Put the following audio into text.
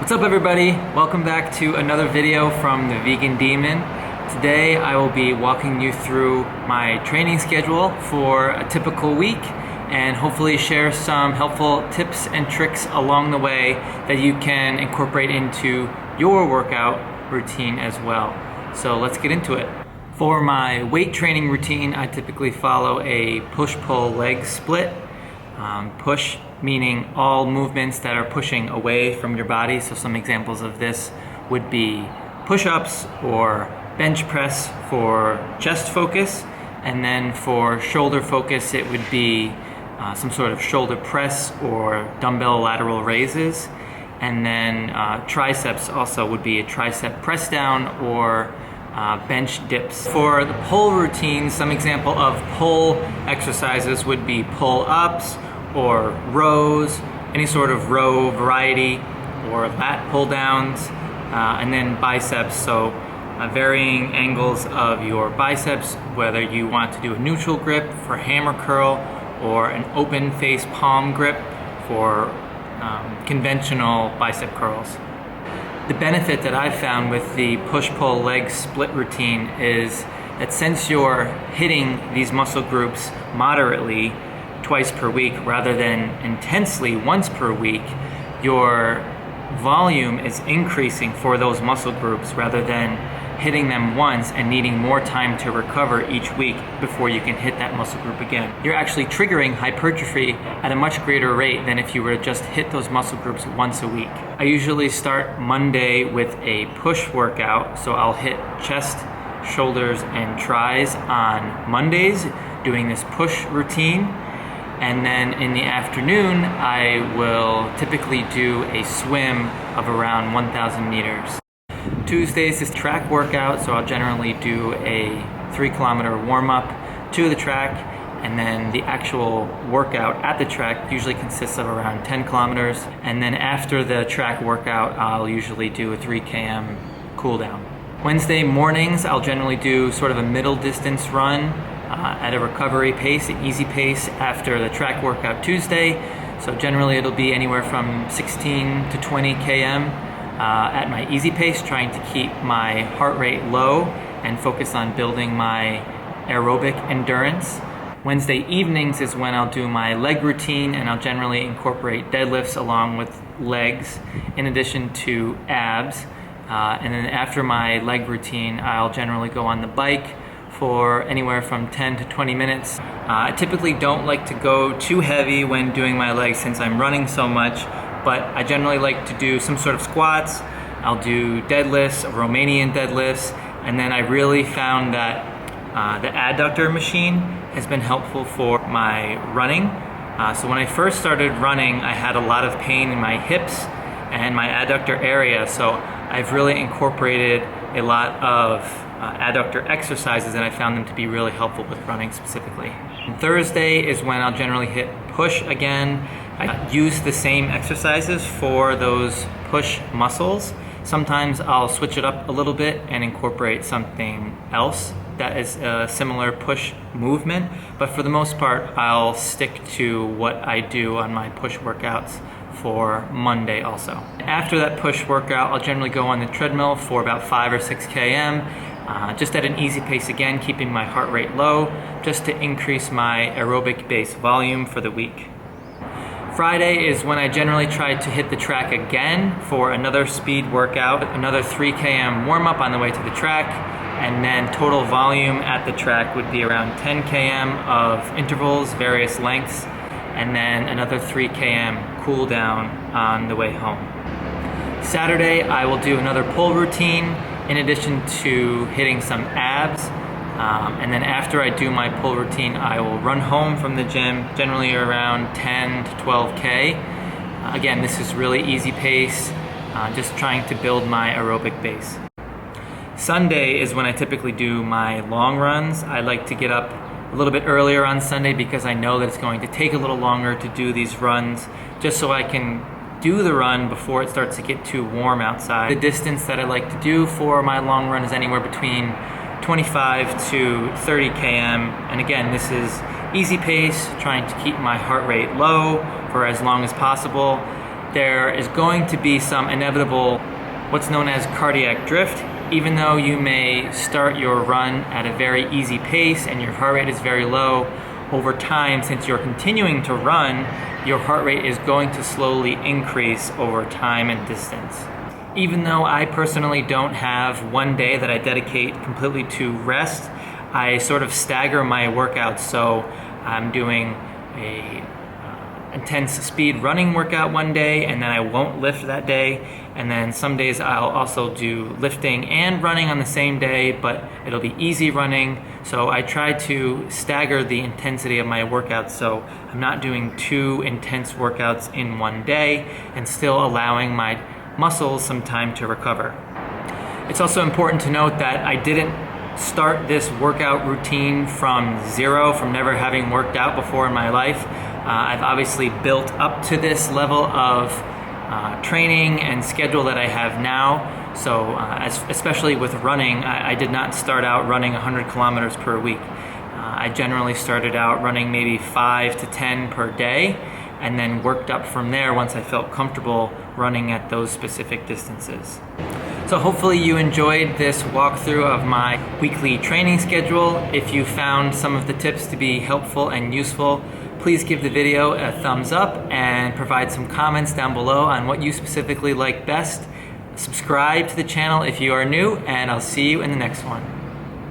What's up everybody? Welcome back to another video from The Vegan Demon. Today I will be walking you through my training schedule for a typical week and hopefully share some helpful tips and tricks along the way that you can incorporate into your workout routine as well. So let's get into it. For my weight training routine, I typically follow a push-pull leg split. Push meaning all movements that are pushing away from your body. So some examples of this would be push-ups or bench press for chest focus. And then for shoulder focus, it would be some sort of shoulder press or dumbbell lateral raises. And then triceps also would be a tricep press down or bench dips. For the pull routine, some example of pull exercises would be pull-ups or rows, any sort of row variety, or lat pull downs, and then biceps, so varying angles of your biceps, whether you want to do a neutral grip for hammer curl or an open face palm grip for conventional bicep curls. The benefit that I've found with the push-pull leg split routine is that since you're hitting these muscle groups moderately twice per week rather than intensely once per week, your volume is increasing for those muscle groups rather than hitting them once and needing more time to recover each week before you can hit that muscle group again. You're actually triggering hypertrophy at a much greater rate than if you were to just hit those muscle groups once a week. I usually start Monday with a push workout, so I'll hit chest, shoulders, and tris on Mondays doing this push routine. And then in the afternoon, I will typically do a swim of around 1,000 meters. Tuesdays is track workout, so I'll generally do a 3-kilometer warm-up to the track, and then the actual workout at the track usually consists of around 10 kilometers. And then after the track workout, I'll usually do a 3 km cool down. Wednesday mornings, I'll generally do sort of a middle distance run at a recovery pace, an easy pace after the track workout Tuesday. So generally it'll be anywhere from 16 to 20 km at my easy pace, trying to keep my heart rate low and focus on building my aerobic endurance. Wednesday evenings is when I'll do my leg routine, and I'll generally incorporate deadlifts along with legs in addition to abs. And then after my leg routine, I'll generally go on the bike for anywhere from 10 to 20 minutes. I typically don't like to go too heavy when doing my legs since I'm running so much, but I generally like to do some sort of squats. I'll do deadlifts, Romanian deadlifts, and then I really found that the adductor machine has been helpful for my running. So when I first started running, I had a lot of pain in my hips and my adductor area, so I've really incorporated a lot of adductor exercises, and I found them to be really helpful with running specifically. And Thursday is when I'll generally hit push again. I use the same exercises for those push muscles. Sometimes I'll switch it up a little bit and incorporate something else that is a similar push movement, but for the most part I'll stick to what I do on my push workouts for Monday also. After that push workout, I'll generally go on the treadmill for about 5 or 6 km, just at an easy pace again, keeping my heart rate low, just to increase my aerobic base volume for the week. Friday is when I generally try to hit the track again for another speed workout, another 3 km warm-up on the way to the track, and then total volume at the track would be around 10 km of intervals, various lengths, and then another 3 km cool down on the way home. Saturday, I will do another pull routine in addition to hitting some abs. And then after I do my pull routine, I will run home from the gym, generally around 10 to 12K. Again, this is really easy pace, just trying to build my aerobic base. Sunday is when I typically do my long runs. I like to get up a little bit earlier on Sunday because I know that it's going to take a little longer to do these runs, just so I can do the run before it starts to get too warm outside. The distance that I like to do for my long run is anywhere between 25 to 30 km, and again, this is easy pace, trying to keep my heart rate low for as long as possible. there is going to be some inevitable, what's known as cardiac drift. Even though you may start your run at a very easy pace and your heart rate is very low, over time, since you're continuing to run, your heart rate is going to slowly increase over time and distance. Even though I personally don't have one day that I dedicate completely to rest, I sort of stagger my workouts. So I'm doing a intense speed running workout one day, and then I won't lift that day. And then some days I'll also do lifting and running on the same day, but it'll be easy running. So I try to stagger the intensity of my workouts, so I'm not doing 2 intense workouts in one day and still allowing my muscles some time to recover. It's also important to note that I didn't start this workout routine from zero, from never having worked out before in my life. I've obviously built up to this level of training and schedule that I have now. So especially with running, I did not start out running 100 kilometers per week. I generally started out running maybe 5 to 10 per day, and then worked up from there once I felt comfortable running at those specific distances. So hopefully you enjoyed this walkthrough of my weekly training schedule. If you found some of the tips to be helpful and useful, please give the video a thumbs up and provide some comments down below on what you specifically like best. Subscribe to the channel if you are new, and I'll see you in the next one.